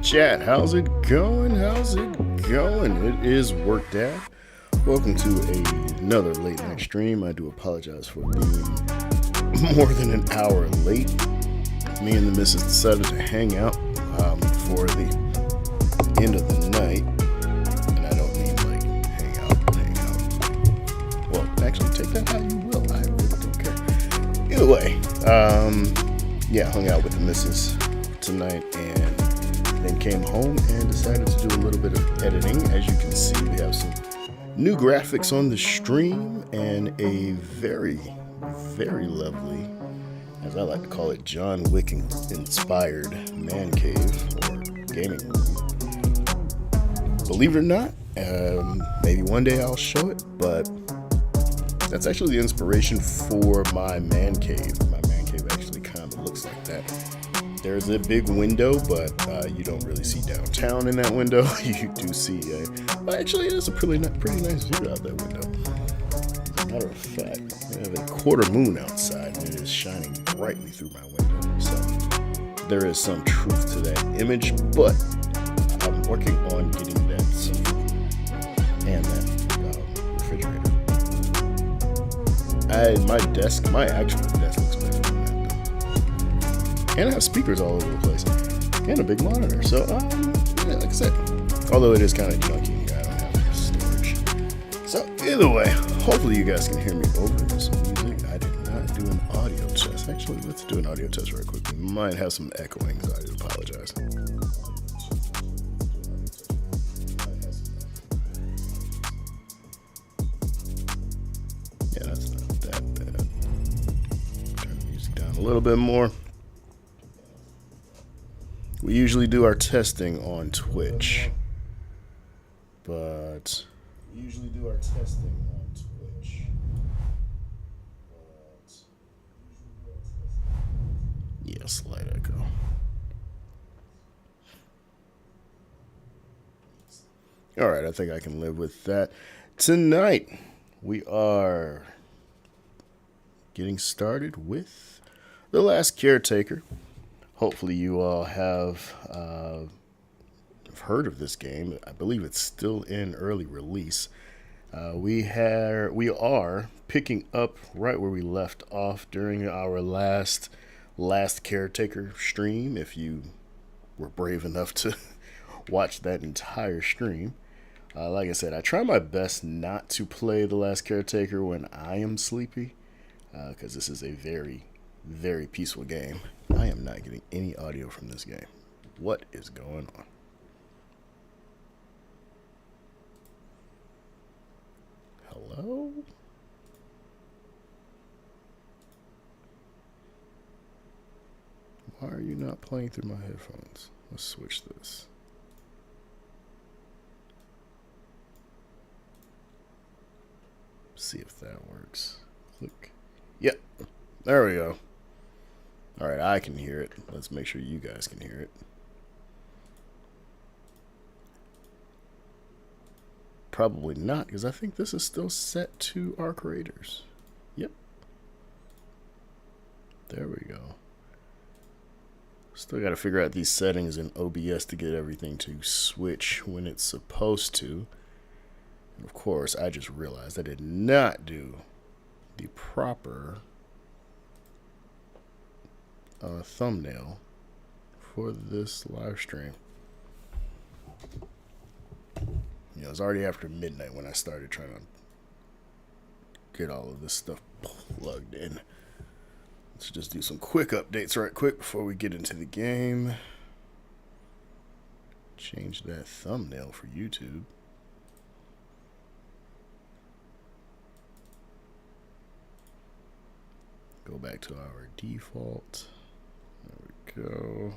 Chat, how's it going? How's it going? It is WorkDad. Welcome to another late night stream. I do apologize for being more than an hour late. Me and the missus decided to hang out for the end of the night. And I don't mean like hang out. Well, actually, take that how you will. I really don't care. Either way, yeah, hung out with the missus tonight and then came home and decided to do a little bit of editing. As you can see, we have some new graphics on the stream and a very, very lovely, as I like to call it, John Wick inspired man cave or gaming room. Believe it or not, maybe one day I'll show it, but that's actually the inspiration for my man cave. My man cave actually kind of looks like that. There's a big window, but you don't really see downtown in that window. You do see well, actually, it is a pretty nice view out that window. As a matter of fact, I have a quarter moon outside, and it is shining brightly through my window. So there is some truth to that image, but I'm working on getting that sofa and that refrigerator. My actual desk looks better than that, though. And I have speakers all over the place, and a big monitor. So, yeah, like I said, although it is kind of junky, I don't have storage. So, either way, hopefully you guys can hear me over this music. I did not do an audio test. Actually, let's do an audio test real quick. We might have some echoing, so I do apologize. Yeah, that's not that bad. Turn the music down a little bit more. We usually do our testing on Twitch, but yeah, slight echo. All right, I think I can live with that. Tonight, we are getting started with The Last Caretaker. Hopefully you all have heard of this game. I believe it's still in early release. We are picking up right where we left off during our last Caretaker stream. If you were brave enough to watch that entire stream. Like I said, I try my best not to play The Last Caretaker when I am sleepy, because this is a very, very peaceful game. I am not getting any audio from this game. What is going on? Hello? Why are you not playing through my headphones? Let's switch this. See if that works. Click. Yep. There we go. Alright, I can hear it. Let's make sure you guys can hear it. Probably not, because I think this is still set to our creators. Yep. There we go. Still got to figure out these settings in OBS to get everything to switch when it's supposed to. And of course, I just realized I did not do the proper thumbnail for this live stream. You know, it was already after midnight when I started trying to get all of this stuff plugged in. Let's just do some quick updates right quick before we get into the game. Change that thumbnail for YouTube. Go back to our default. There we go.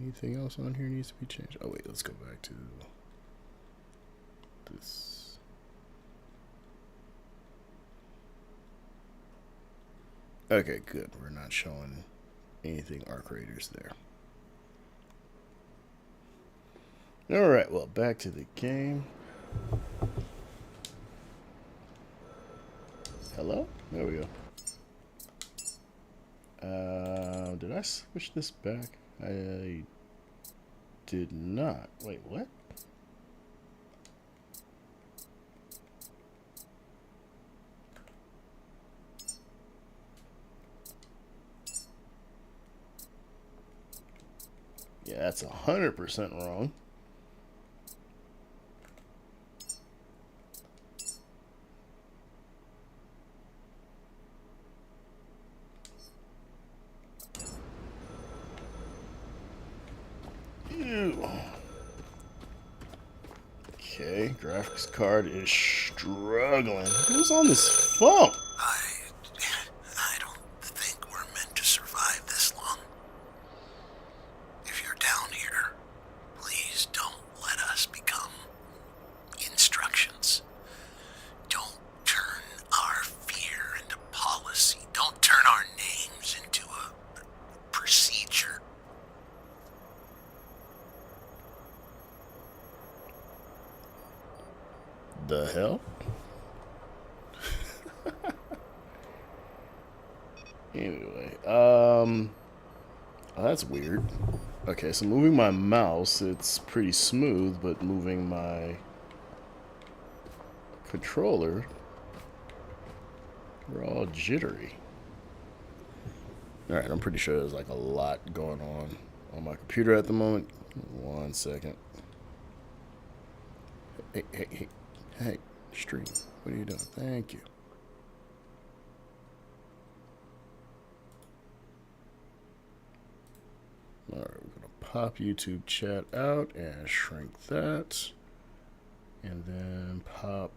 Anything else on here needs to be changed? Oh wait, let's go back to this. Okay, good. We're not showing anything our creators there. Alright, well, back to the game. Hello? There we go. Did I switch this back? I did not. Wait, what? Yeah, that's 100% wrong. Ew. Okay, graphics card is struggling. Who's on this phone? I don't think we're meant to survive this long. If you're down here, please don't let us become instructions. Don't turn our fear into policy. Don't turn our names into a procedure. The hell? Anyway, that's weird. Okay, so moving my mouse, it's pretty smooth, but moving my controller, we're all jittery. Alright, I'm pretty sure there's like a lot going on my computer at the moment. 1 second. Hey, stream. What are you doing? Thank you. Alright, we're going to pop YouTube chat out and shrink that. And then pop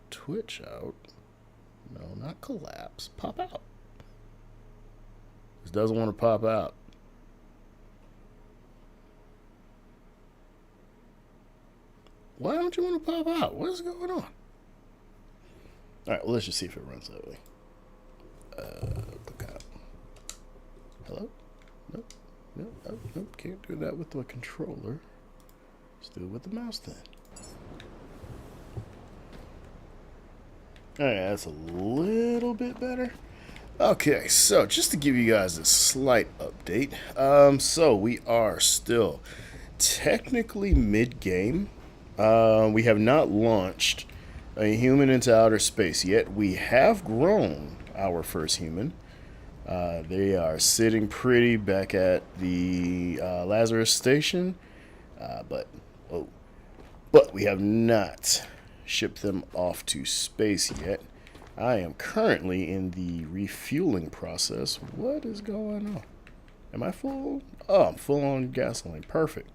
Twitch out. No, not collapse. Pop out. This doesn't want to pop out. Why don't you want to pop out? What is going on? Alright, well, let's just see if it runs that way. Click out. Hello? Nope. Nope. Can't do that with the controller. Just do it with the mouse then. Alright, that's a little bit better. Okay, so just to give you guys a slight update. So we are still technically mid-game. We have not launched a human into outer space yet. We have grown our first human. They are sitting pretty back at the Lazarus station, but we have not shipped them off to space yet. I am currently in the refueling process. What is going on? Am I full? Oh, I'm full on gasoline. Perfect.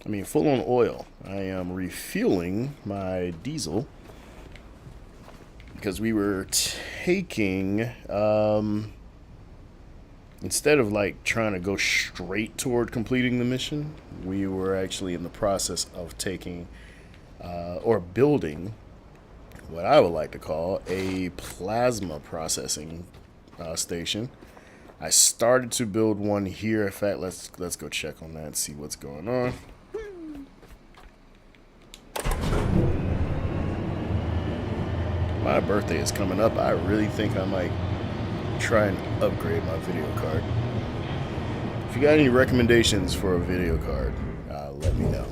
I mean, full on oil. I am refueling my diesel because we were taking, instead of like trying to go straight toward completing the mission, we were actually in the process of taking or building what I would like to call a plasma processing station. I started to build one here. In fact, let's go check on that and see what's going on. My birthday is coming up. I really think I might try and upgrade my video card. If you got any recommendations for a video card, let me know.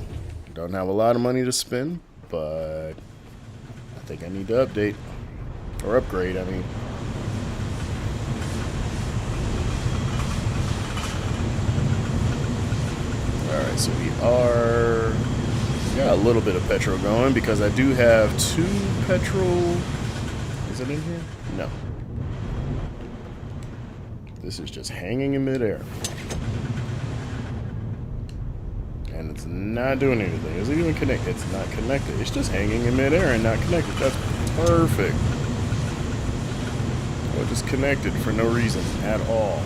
Don't have a lot of money to spend, but I think I need to update or upgrade, I mean. Alright, so we got a little bit of petrol going because I do have 2 petrol. Is it in here? No. This is just hanging in midair. And it's not doing anything. Is it even connected? It's not connected. It's just hanging in midair and not connected. That's perfect. Well, just connected for no reason at all.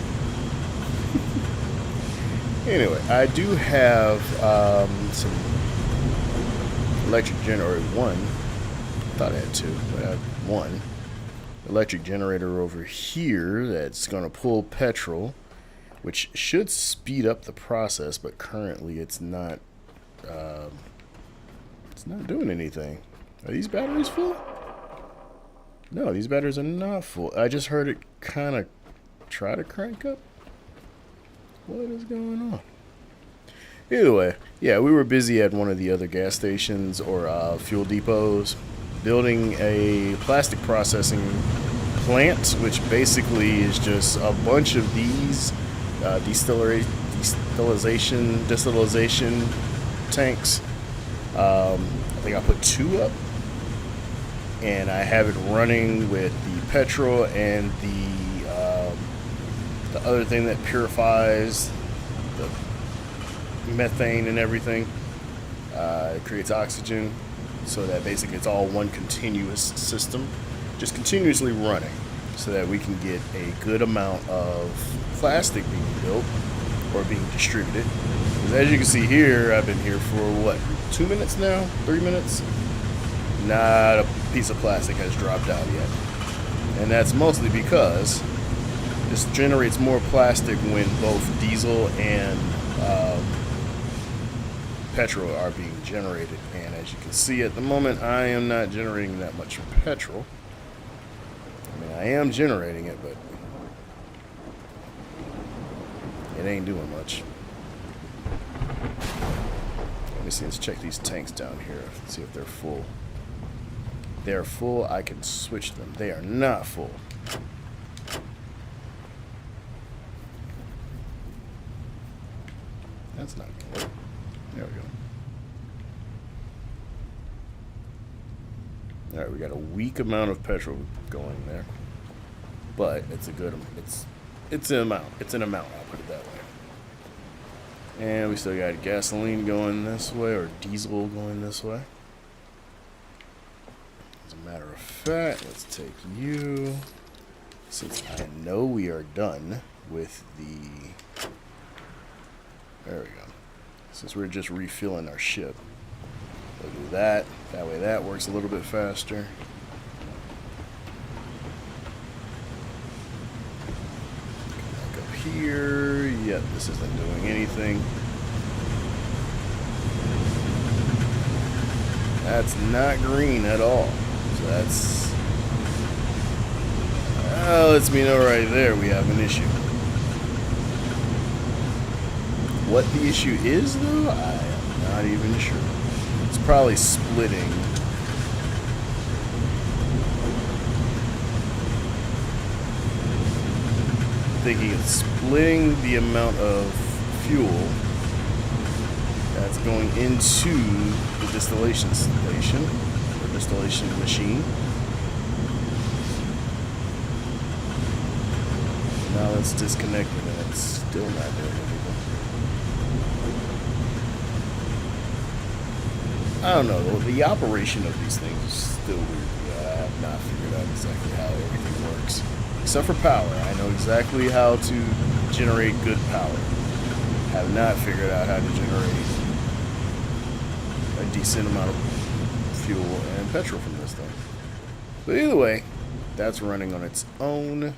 Anyway, I do have some electric generator. I thought I had 2, but I have 1 electric generator over here that's going to pull petrol, which should speed up the process, but currently it's not doing anything. Are these batteries full? No, these batteries are not full. I just heard it kind of try to crank up. What is going on? Either way, yeah, we were busy at one of the other gas stations or fuel depots building a plastic processing plant, which basically is just a bunch of these distillation tanks. I think I put 2 up, and I have it running with the petrol and the other thing that purifies the methane and everything. It creates oxygen, so that basically it's all one continuous system, just continuously running, so that we can get a good amount of plastic being built or being distributed. Because as you can see here, I've been here for what, 2 minutes now, 3 minutes. Not a piece of plastic has dropped out yet, and that's mostly because this generates more plastic when both diesel and petrol are being generated. And as you can see at the moment, I am not generating that much petrol. I mean, I am generating it, but it ain't doing much. Let me see, let's check these tanks down here. Let's see if they're full. They're full, I can switch them. They are not full. That's not gonna work. There we go. Alright, we got a weak amount of petrol going there. But it's a good, it's an amount. It's an amount, I'll put it that way. And we still got gasoline going this way, or diesel going this way. As a matter of fact, let's take you, since I know we are done with the, there we go. Since we're just refilling our ship, we'll do that. That way that works a little bit faster. Come back up here. Yep, this isn't doing anything. That's not green at all. So that's, lets me know right there we have an issue. What the issue is, though, I am not even sure. It's probably splitting. I'm thinking it's splitting the amount of fuel that's going into the distillation station, or distillation machine. Now it's disconnected and it's still not doing anything. I don't know, the operation of these things is still weird. I have not figured out exactly how everything works. Except for power. I know exactly how to generate good power. Have not figured out how to generate a decent amount of fuel and petrol from this thing. But either way, that's running on its own. I'm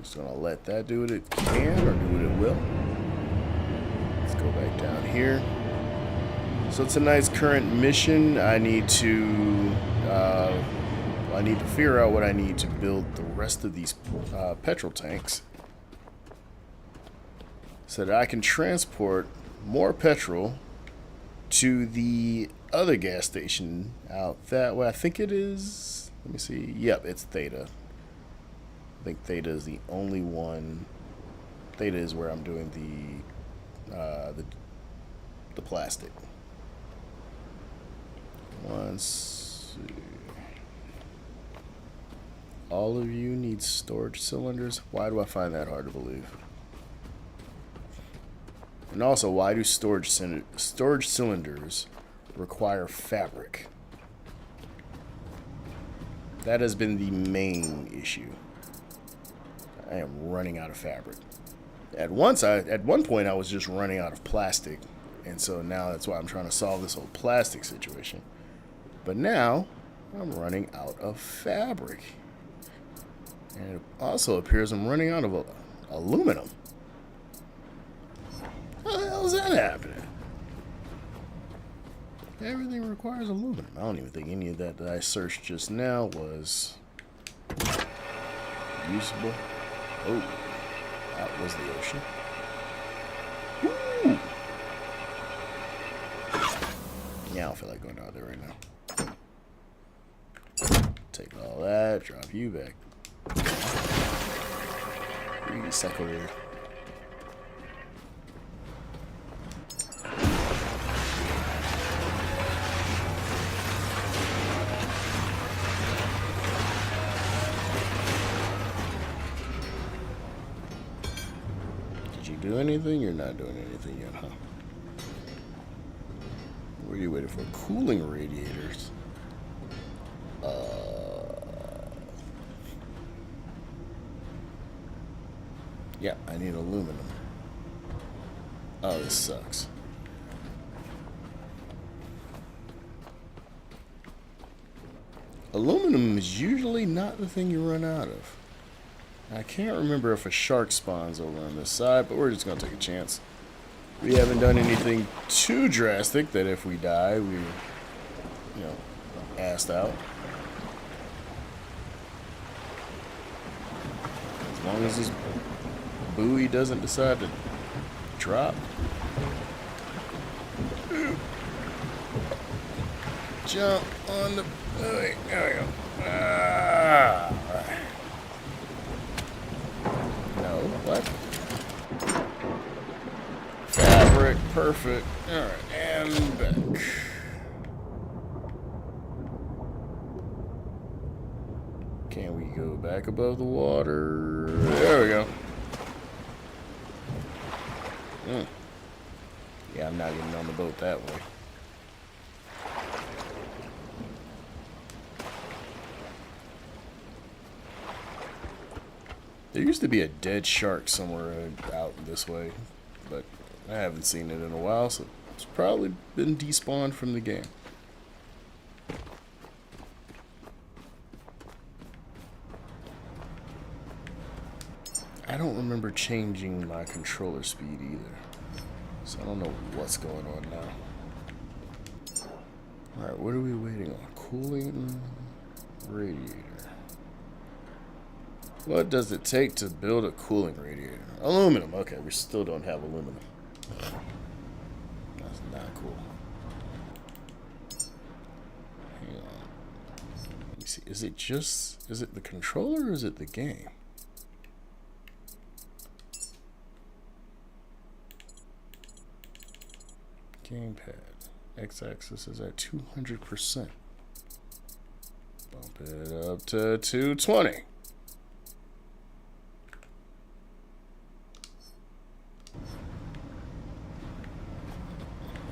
just gonna let that do what it can, or do what it will. Let's go back down here. So tonight's current mission, I need to figure out what I need to build the rest of these petrol tanks, so that I can transport more petrol to the other gas station out that way. I think it is, let me see, yep, it's Theta. I think Theta is the only one. Theta is where I'm doing the plastic. Let's see. All of you need storage cylinders. Why do I find that hard to believe? And also, why do storage cylinders require fabric? That has been the main issue. I am running out of fabric. At one point, I was just running out of plastic, and so now that's why I'm trying to solve this whole plastic situation. But now, I'm running out of fabric. And it also appears I'm running out of aluminum. How the hell is that happening? Everything requires aluminum. I don't even think any of that I searched just now was usable. Oh, that was the ocean. Woo! don't feel like going out there right now. Take all that, drop you back. Recycle. Did you do anything? You're not doing anything yet, huh? What are you waiting for? Cooling radiators. Yeah, I need aluminum. Oh, this sucks. Aluminum is usually not the thing you run out of. I can't remember if a shark spawns over on this side, but we're just going to take a chance. We haven't done anything too drastic that if we die, we, assed out. As long as this buoy doesn't decide to drop. Jump on the buoy. There we go. Alright. No, what? Fabric, perfect. Alright, and back. Can we go back above the water? There we go. Yeah, I'm not getting on the boat that way. There used to be a dead shark somewhere out this way, but I haven't seen it in a while, so it's probably been despawned from the game. I don't remember changing my controller speed either, so I don't know what's going on now. Alright, what are we waiting on? Cooling radiator. What does it take to build a cooling radiator? Aluminum. Okay, we still don't have aluminum. That's not cool. Hang on. Let me see. Is it the controller or is it the game? Gamepad. X-axis is at 200%. Bump it up to 220.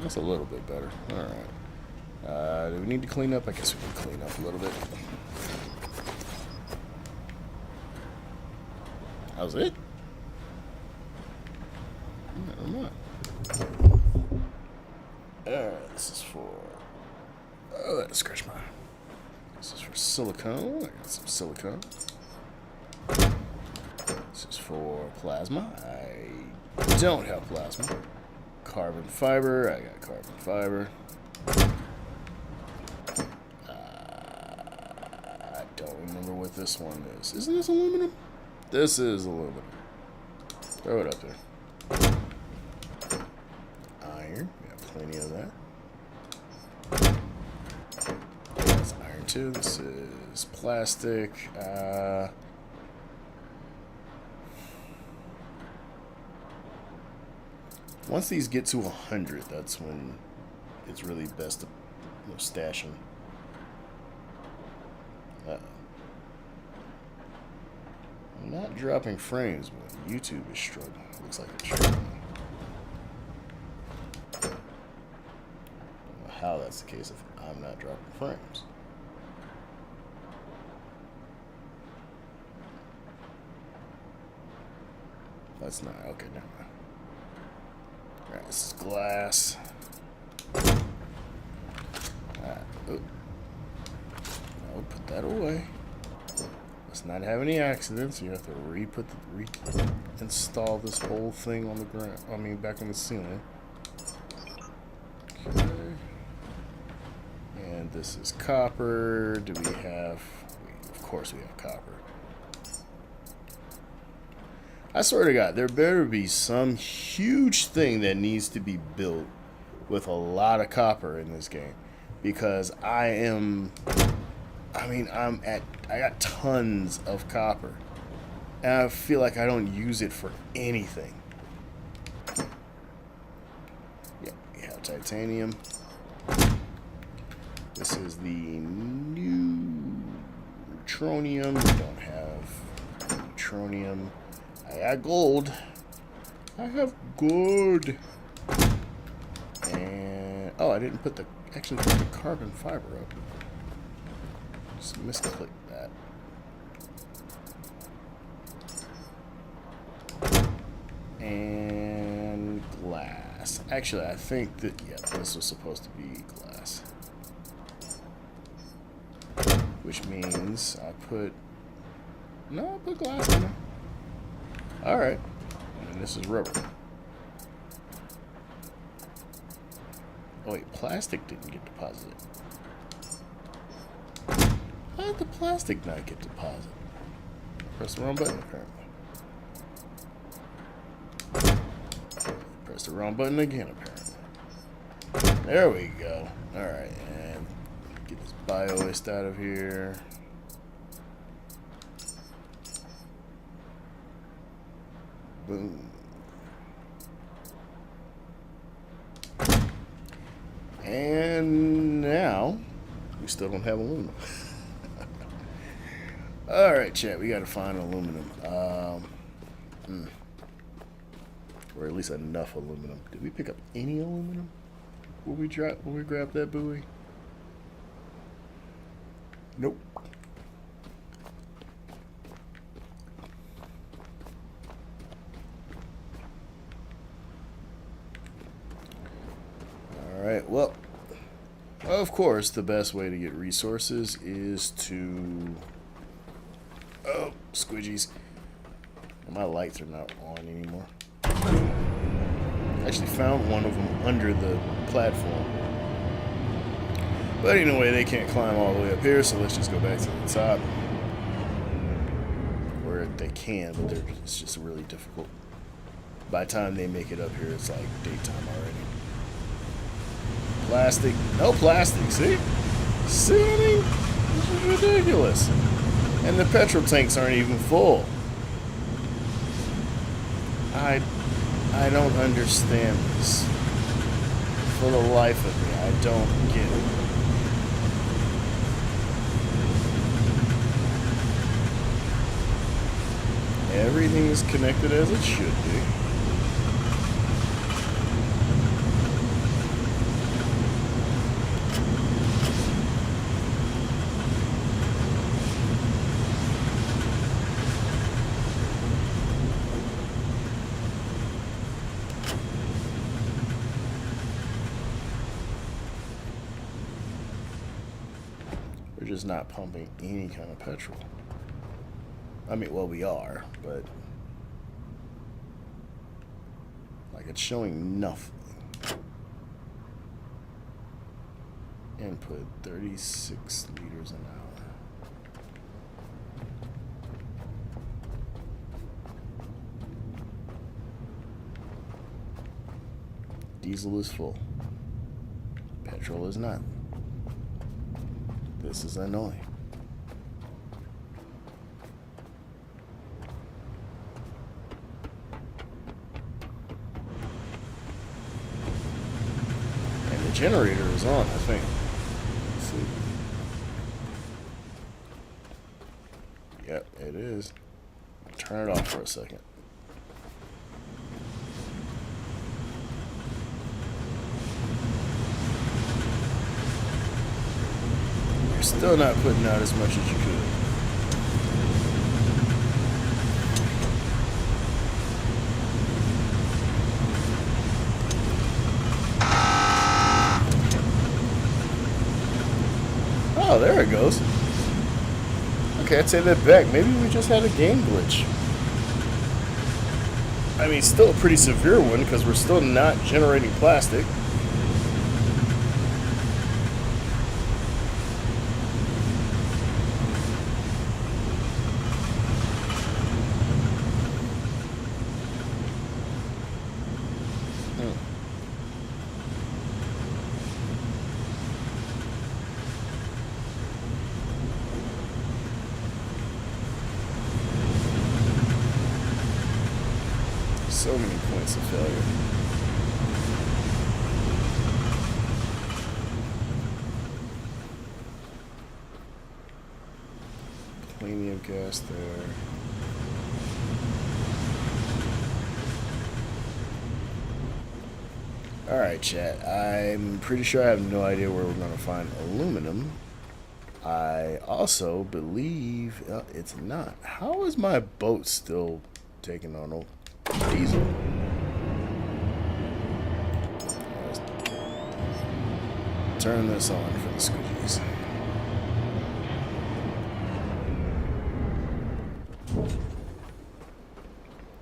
That's a little bit better. Alright. Do we need to clean up? I guess we can clean up a little bit. How's it? Never mind. Alright, this is for... Oh, that scratched my... This is for silicone. I got some silicone. This is for plasma. I don't have plasma. Carbon fiber. I got carbon fiber. I don't remember what this one is. Isn't this aluminum? This is aluminum. Throw it up there. Iron. We got plenty of that. That's iron too. This is plastic. Once these get to 100, that's when it's really best to stash them. I'm not dropping frames, but YouTube is struggling. Looks like it's struggling. I don't know how that's the case if I'm not dropping frames. That's not okay. Never mind. Alright, this is glass. Alright, oh. No, put that away. Let's not have any accidents. You have to reinstall this whole thing on the ground. I mean, back on the ceiling. Okay. And this is copper. Do we have... Of course we have copper. I swear to God, there better be some huge thing that needs to be built with a lot of copper in this game. because I got tons of copper, and I feel like I don't use it for anything. Yeah, we have titanium. This is the new neutronium. We don't have neutronium. I got gold. I have gold. And oh, I didn't put the carbon fiber up. Just misclicked that. And glass. Actually, I think that this was supposed to be glass. Which means I put glass in there. Alright. And this is rubber. Oh wait, plastic didn't get deposited. How did the plastic not get deposited? Press the wrong button apparently. Press the wrong button again apparently. There we go. Alright, and get this bio-waste out of here. Boom. And now we still don't have aluminum. Alright, chat, we gotta find aluminum. Or at least enough aluminum. Did we pick up any aluminum? Will we grab that buoy? Nope. Alright, well, of course, the best way to get resources is to... Oh, squidgies. My lights are not on anymore. I actually found one of them under the platform. But anyway, they can't climb all the way up here, so let's just go back to the top. Where they can, but it's just really difficult. By the time they make it up here, it's like daytime already. Plastic. No plastic, see? See, I mean, this is ridiculous. And the petrol tanks aren't even full. I don't understand this. For the life of me, I don't get it. Everything is connected as it should be. We're just not pumping any kind of petrol. I mean, well, we are, but like it's showing nothing. Input 36 liters an hour. Diesel is full. Petrol is not. This is annoying. And the generator is on, I think. Let's see. Yep, it is. Turn it off for a second. You're still not putting out as much as you could. Oh, there it goes. Okay, I'd say that back. Maybe we just had a game glitch. I mean, still a pretty severe one because we're still not generating plastic. So many points of failure. Plenty of gas there. Alright, chat. I'm pretty sure I have no idea where we're going to find aluminum. I also believe it's not. How is my boat still taking on diesel? Let's turn this on for the squeegees.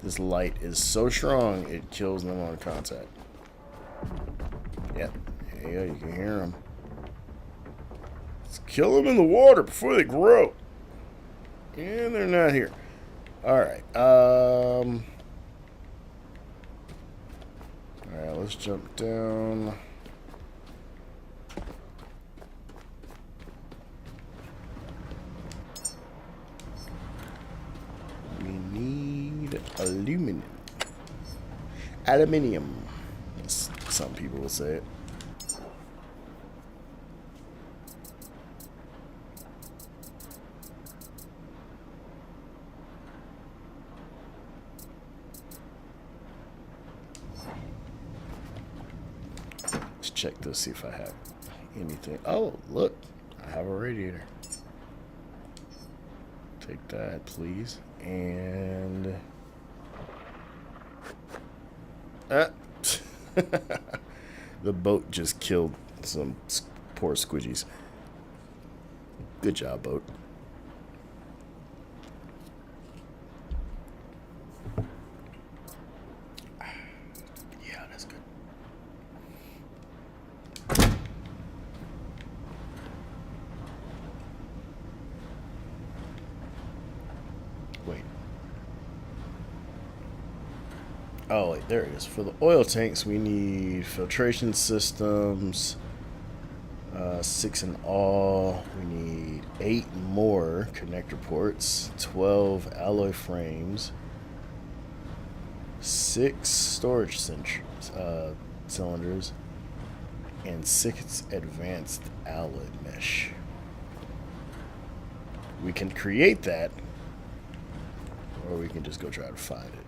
This light is so strong it kills them on contact. Yep, there you go, you can hear them. Let's kill them in the water before they grow. And they're not here. Alright, alright, let's jump down. We need aluminum. Aluminium. As some people will say it. Let's check this, see if I have anything. Oh, look. I have a radiator. Take that, please. And... the boat just killed some poor squidgies. Good job, boat. Yeah, that's good. Wait. Oh, wait, there it is. For the oil tanks, we need filtration systems, 6 in all. We need 8 more connector ports, 12 alloy frames, 6 storage cylinders, and 6 advanced alloy mesh. We can create that, or we can just go try to find it.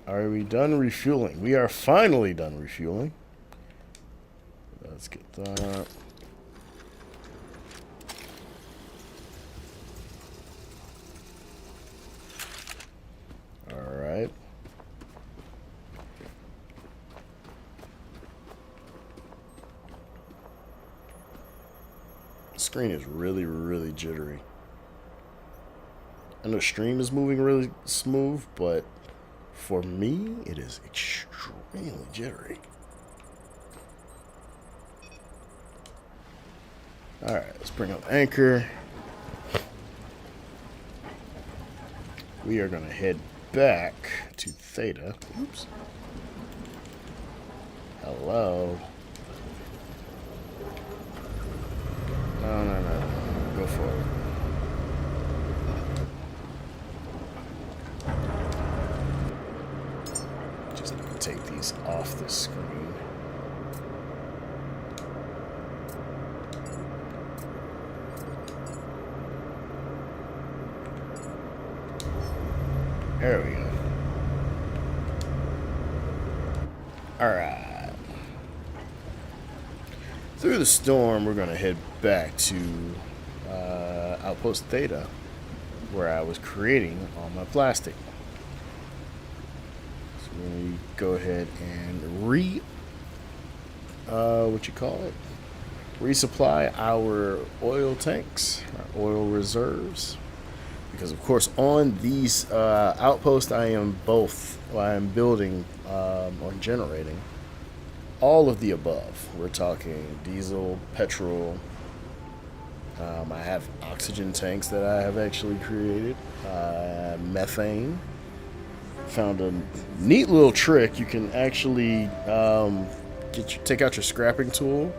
Are we done refueling? We are finally done refueling. Let's get that. Alright. The screen is really, really jittery. I know stream is moving really smooth, but for me, it is extremely jittery. Alright, let's bring up anchor. We are going to head back to Theta. Oops. Hello. No. Go forward. Take these off the screen. There we go. Alright. Through the storm, we're going to head back to Outpost Theta, where I was creating all my plastic. We go ahead and resupply our oil tanks, our oil reserves, because of course on these outposts I am building or generating all of the above. We're talking diesel, petrol. I have oxygen tanks that I have actually created, methane. Found a neat little trick. You can actually take out your scrapping tool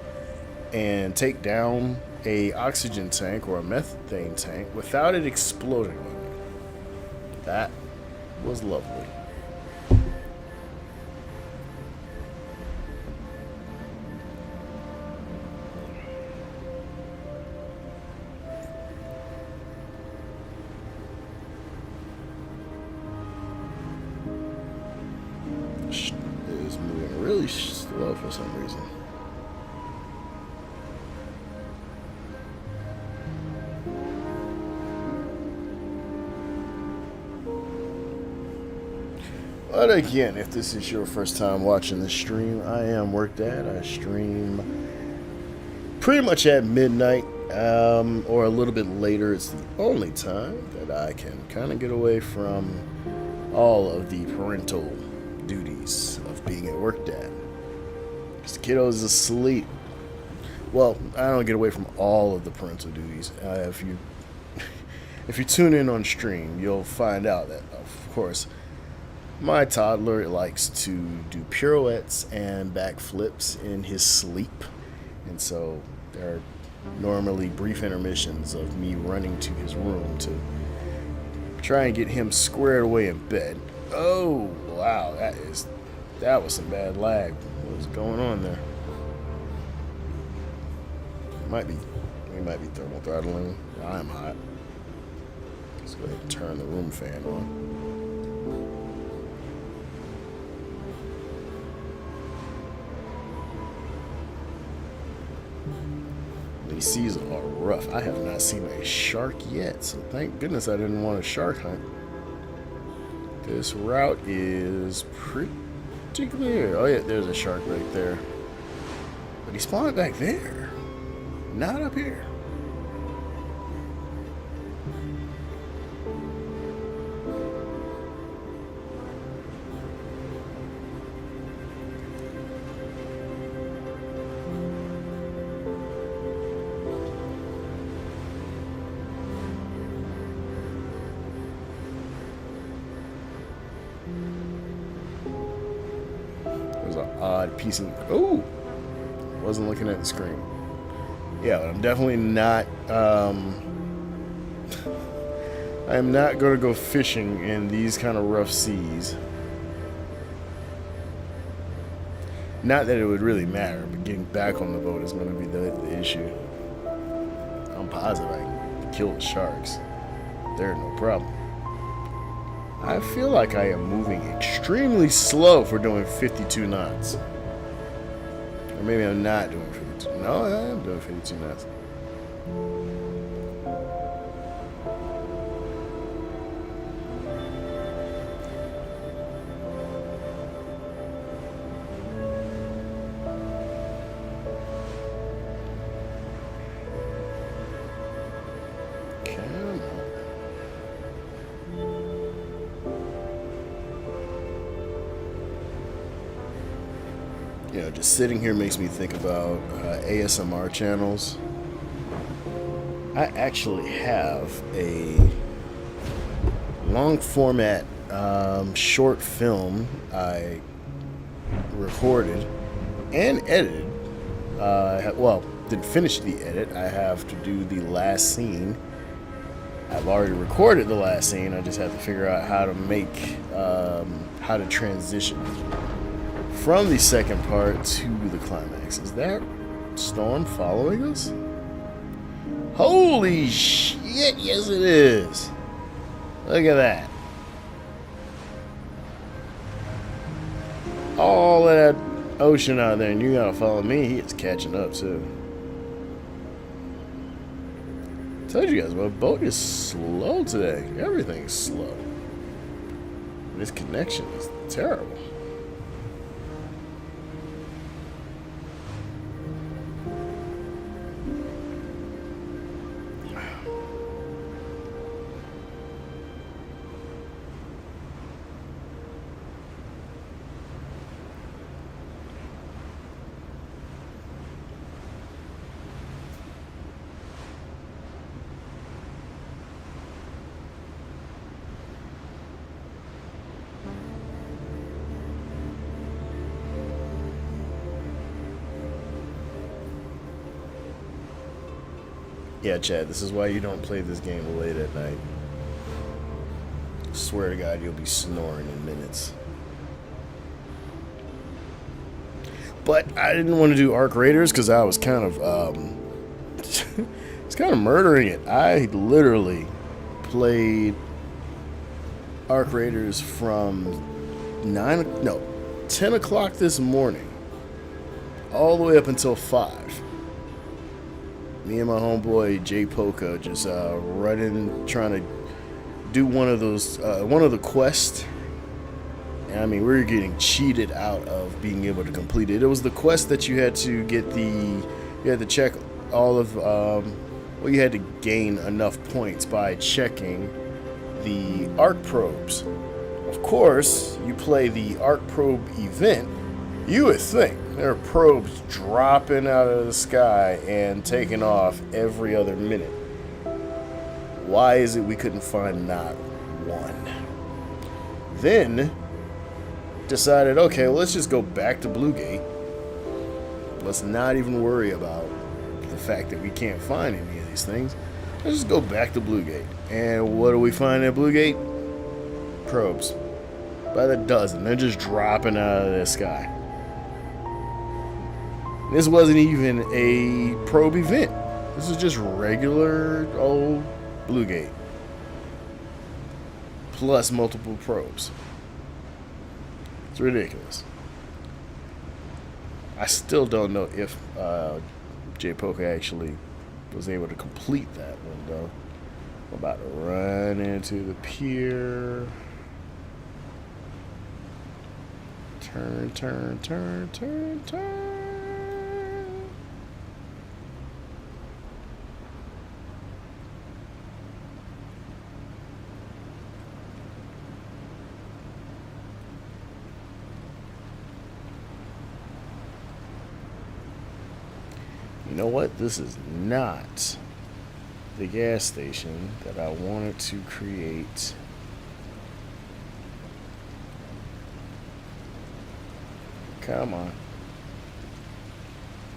and take down a oxygen tank or a methane tank without it exploding on me. That was lovely. It is moving really slow for some reason. But again, if this is your first time watching the stream, I am WorkDad. I stream pretty much at midnight or a little bit later. It's the only time that I can kind of get away from all of the parental duties of being a WorkDad. Because the kiddo is asleep. Well, I don't get away from all of the parental duties. If you tune in on stream, you'll find out that, of course, my toddler likes to do pirouettes and backflips in his sleep. And so there are normally brief intermissions of me running to his room to try and get him squared away in bed. Oh, wow, that was some bad lag. What is going on there? We might be thermal throttling. I'm hot. Let's go ahead and turn the room fan on. These seas are rough. I have not seen a shark yet, so thank goodness I didn't want a shark hunt. This route is pretty clear. Oh yeah, there's a shark right there. But he spawned back there. Not up here. Odd piece of... Oh! Wasn't looking at the screen. Yeah, but I'm definitely not... I am not going to go fishing in these kind of rough seas. Not that it would really matter, but getting back on the boat is going to be the issue. I'm positive I can kill the sharks. They're no problem. I feel like I am moving extremely slow for doing 52 knots. Or maybe I'm not doing 52. No, I am doing 52 knots. You know, just sitting here makes me think about ASMR channels. I actually have a long format short film I recorded and edited. Well, didn't finish the edit. I have to do the last scene. I've already recorded the last scene. I just have to figure out how to how to transition from the second part to the climax. Is that storm following us? Holy shit, yes it is. Look at that. All of that ocean out there, and you gotta follow me. He is catching up too. I told you guys, my boat is slow today. Everything is slow. This connection is terrible. Yeah, Chad, this is why you don't play this game late at night. Swear to God, you'll be snoring in minutes. But I didn't want to do Arc Raiders because I was kind of, it's kind of murdering it. I literally played Arc Raiders from 10 o'clock this morning, all the way up until 5. Me and my homeboy Jay Poca just running, trying to do one of the quests. And I mean, we were getting cheated out of being able to complete it. It was the quest that you had to get you had to check all of, well, you had to gain enough points by checking the arc probes. Of course, you play the arc probe event, you would think there are probes dropping out of the sky and taking off every other minute. Why is it we couldn't find not one? Then decided, okay, well, let's just go back to Blue Gate. Let's not even worry about the fact that we can't find any of these things. Let's just go back to Blue Gate. And what do we find at Blue Gate? Probes. By the dozen. They're just dropping out of the sky. This wasn't even a probe event. This is just regular old Blue Gate. Plus multiple probes. It's ridiculous. I still don't know if Jay Poca actually was able to complete that one, though. I'm about to run into the pier. Turn, turn, turn, turn, turn. You know what? This is not the gas station that I wanted to create. Come on.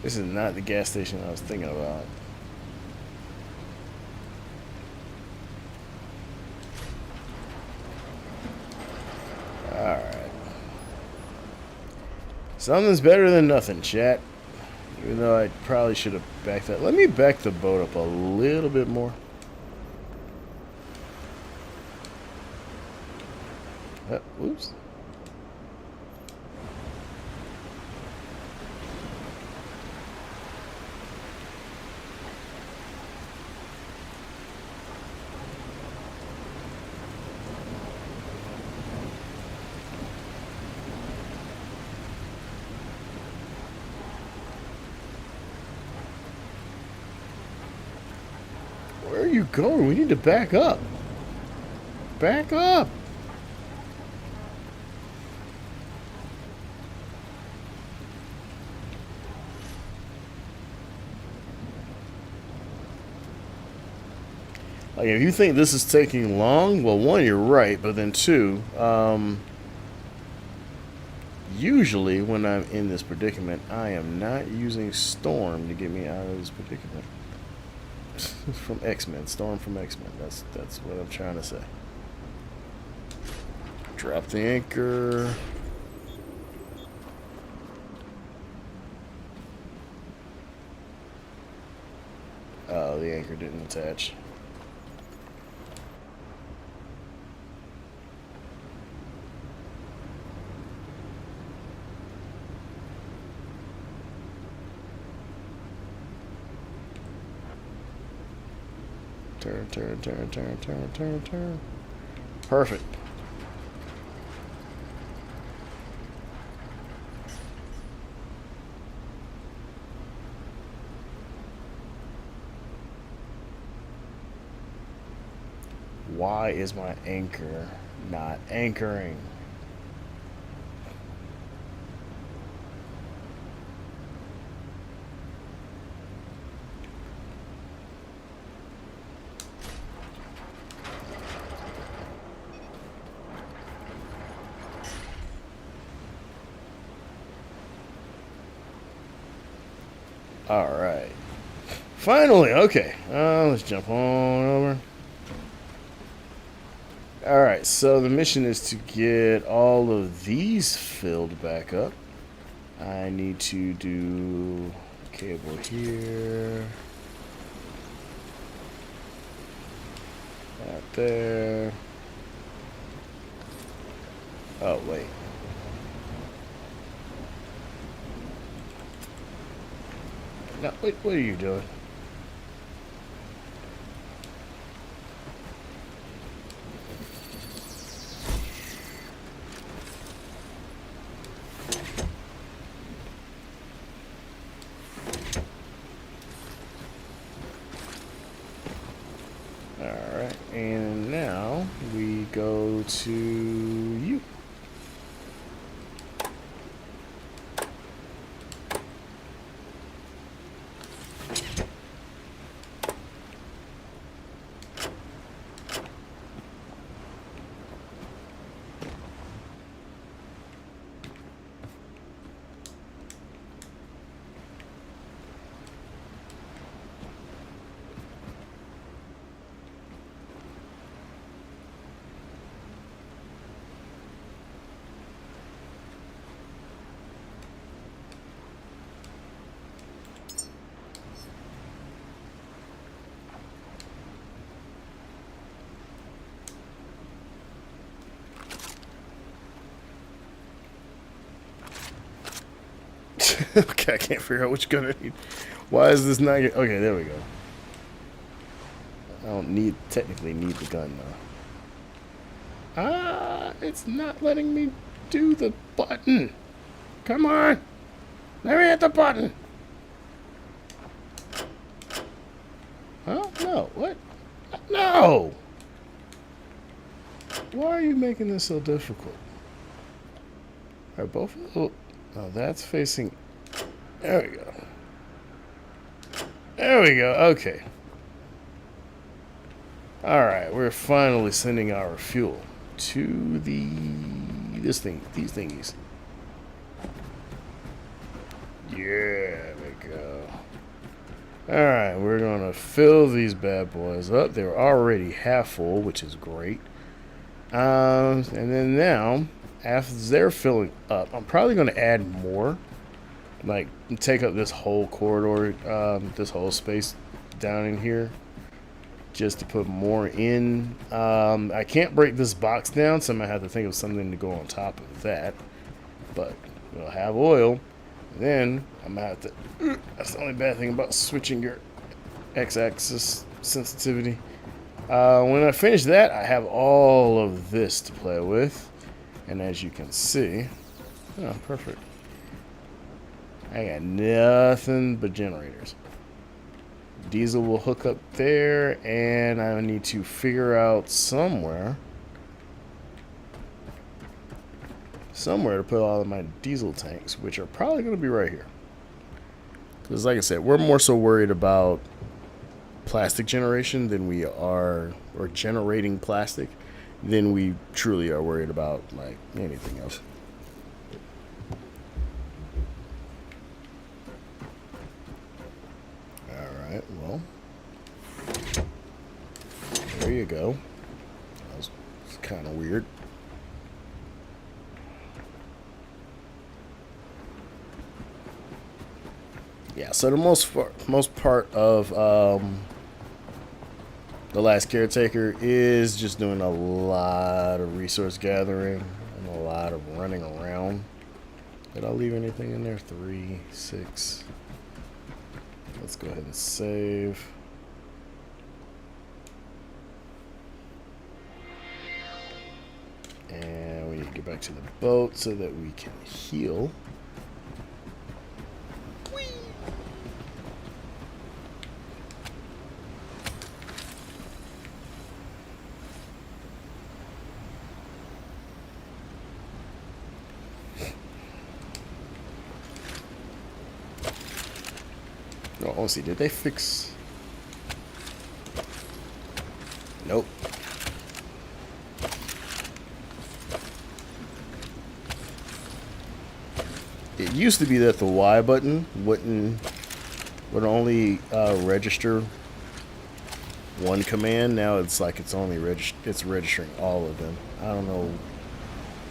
This is not the gas station I was thinking about. Alright. Something's better than nothing, chat. Even though I probably should have backed that. Let me back the boat up a little bit more. Oops. Where are you going? We need to back up. Back up. Like, if you think this is taking long, well, one, you're right, but then two, usually when I'm in this predicament, I am not using Storm to get me out of this predicament. From X-Men, Storm from X-Men. That's what I'm trying to say. Drop the anchor. Oh, the anchor didn't attach. Turn, turn, turn, turn, turn, turn, turn. Perfect. Why is my anchor not anchoring? All right. Finally, okay. Let's jump on over. Alright, so the mission is to get all of these filled back up. I need to do cable here. That there. Oh, wait. No, wait, what are you doing? Alright, and now we go to you. Okay, I can't figure out which gun I need. Why is this not... Okay, there we go. I don't technically need the gun, though. It's not letting me do the button. Come on. Let me hit the button. Huh? No. What? No. Why are you making this so difficult? Are both... Oh, that's facing... There we go. There we go. Okay. Alright, we're finally sending our fuel to these thingies. Yeah, there we go. Alright, we're gonna fill these bad boys up. They're already half full, which is great. And then now, after they're filling up, I'm probably gonna add more. Like, take up this whole corridor, this whole space down in here, just to put more in. I can't break this box down, so I'm gonna have to think of something to go on top of that. But we'll have oil. Then I'm gonna have to. That's the only bad thing about switching your x-axis sensitivity. When I finish that, I have all of this to play with, and as you can see, oh, perfect. I got nothing but generators. Diesel will hook up there, and I need to figure out somewhere to put all of my diesel tanks, which are probably going to be right here. Because like I said, we're more so worried about plastic generation than we are, or generating plastic, than we truly are worried about like anything else. Alright, well, there you go. That was kind of weird. Yeah, so the most part of the last caretaker is just doing a lot of resource gathering and a lot of running around. Did I leave anything in there? 3, 6. Let's go ahead and save. And we need to get back to the boat so that we can heal. Oh, let's see, did they fix... Nope. It used to be that the Y button wouldn't would only register one command. Now it's like it's only it's registering all of them. I don't know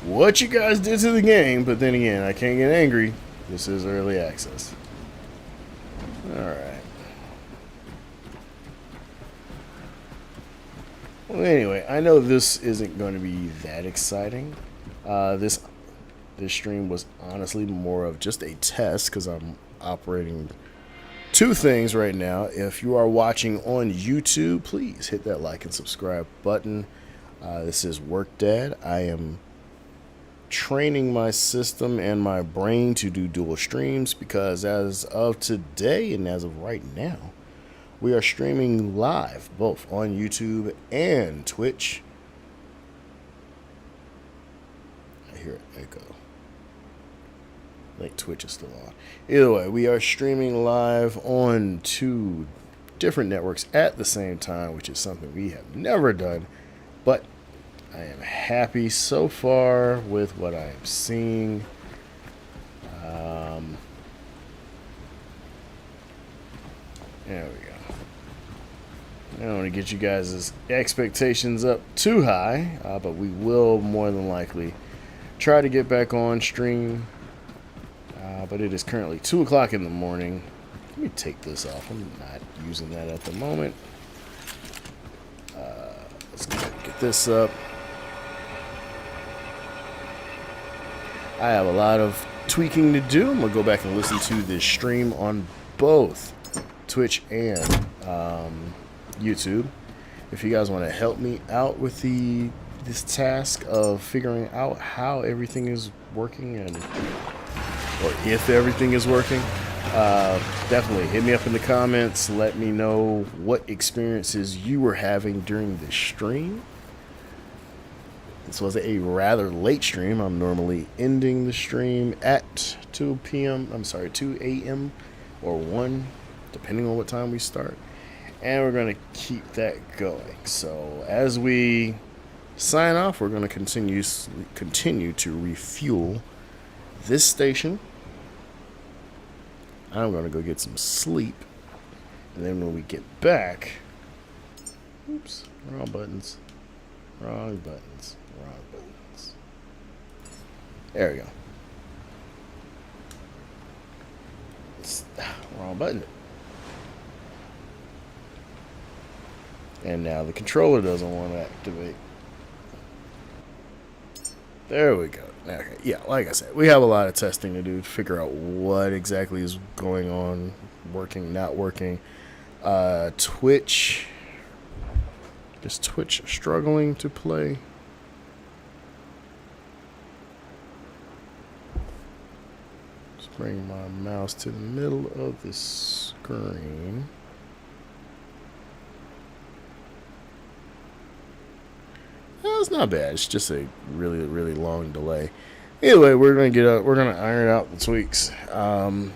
what you guys did to the game, but then again, I can't get angry. This is early access. Alright. Well, anyway, I know this isn't going to be that exciting. This stream was honestly more of just a test because I'm operating two things right now. If you are watching on YouTube, please hit that like and subscribe button. This is WorkDad. I am training my system and my brain to do dual streams because as of today and as of right now, we are streaming live both on YouTube and Twitch. I hear it echo. I think Twitch is still on. Either way, we are streaming live on two different networks at the same time, which is something we have never done. But I am happy so far with what I am seeing. There we go. I don't want to get you guys' expectations up too high, but we will more than likely try to get back on stream. But it is currently 2 o'clock in the morning. Let me take this off. I'm not using that at the moment. Let's get this up. I have a lot of tweaking to do. I'm going to go back and listen to this stream on both Twitch and YouTube. If you guys want to help me out with this task of figuring out how everything is working or if everything is working, definitely hit me up in the comments. Let me know what experiences you were having during this stream. This was a rather late stream. I'm normally ending the stream at 2 a.m. or 1, depending on what time we start. And we're going to keep that going. So as we sign off, we're going to continue to refuel this station. I'm going to go get some sleep. And then when we get back... Oops, wrong buttons. Wrong buttons. Wrong buttons. There we go. Wrong button. And now the controller doesn't want to activate. There we go. Okay. Yeah, like I said, we have a lot of testing to do to figure out what exactly is going on, working, not working. Twitch. Is Twitch struggling to play? Just bring my mouse to the middle of the screen. No, it's not bad. It's just a really, really long delay. Anyway, we're gonna iron out the tweaks, and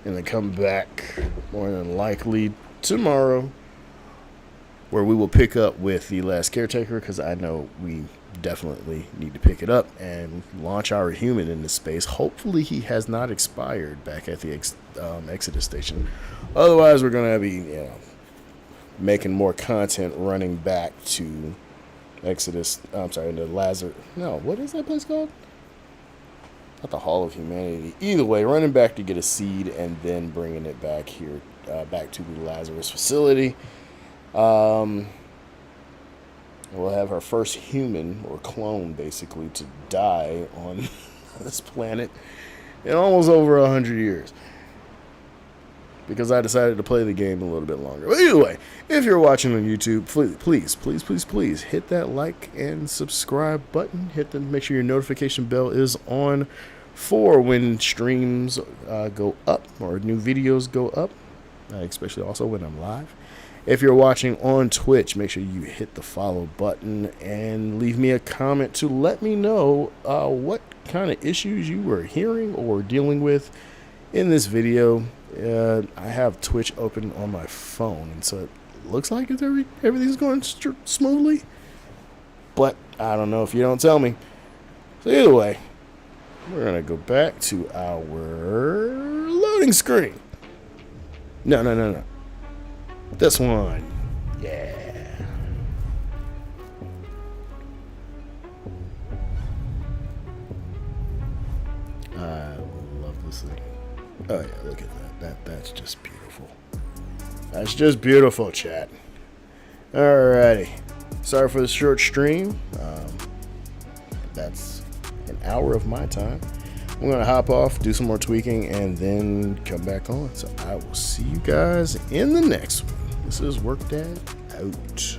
then come back more than likely tomorrow, where we will pick up with the last caretaker, because I know we definitely need to pick it up and launch our human into space. Hopefully, he has not expired back at the Exodus station. Otherwise, we're gonna be making more content running back to Exodus. I'm sorry, the Lazarus. No, what is that place called? Not the Hall of Humanity. Either way, running back to get a seed and then bringing it back here, back to the Lazarus facility. We'll have our first human or clone, basically, to die on this planet in almost over 100 years. Because I decided to play the game a little bit longer. But either way, if you're watching on YouTube, please hit that like and subscribe button. Make sure your notification bell is on for when streams go up or new videos go up, especially also when I'm live. If you're watching on Twitch, make sure you hit the follow button and leave me a comment to let me know what kind of issues you were hearing or dealing with in this video. I have Twitch open on my phone, and so it looks like everything's going smoothly. But I don't know if you don't tell me. So either way, we're going to go back to our loading screen. No. This one. Yeah. I love this thing. Oh yeah, look at that. That's just beautiful. That's just beautiful, chat. Alrighty. Sorry for the short stream. That's an hour of my time. I'm going to hop off, do some more tweaking, and then come back on. So I will see you guys in the next one. This is WorkDad out.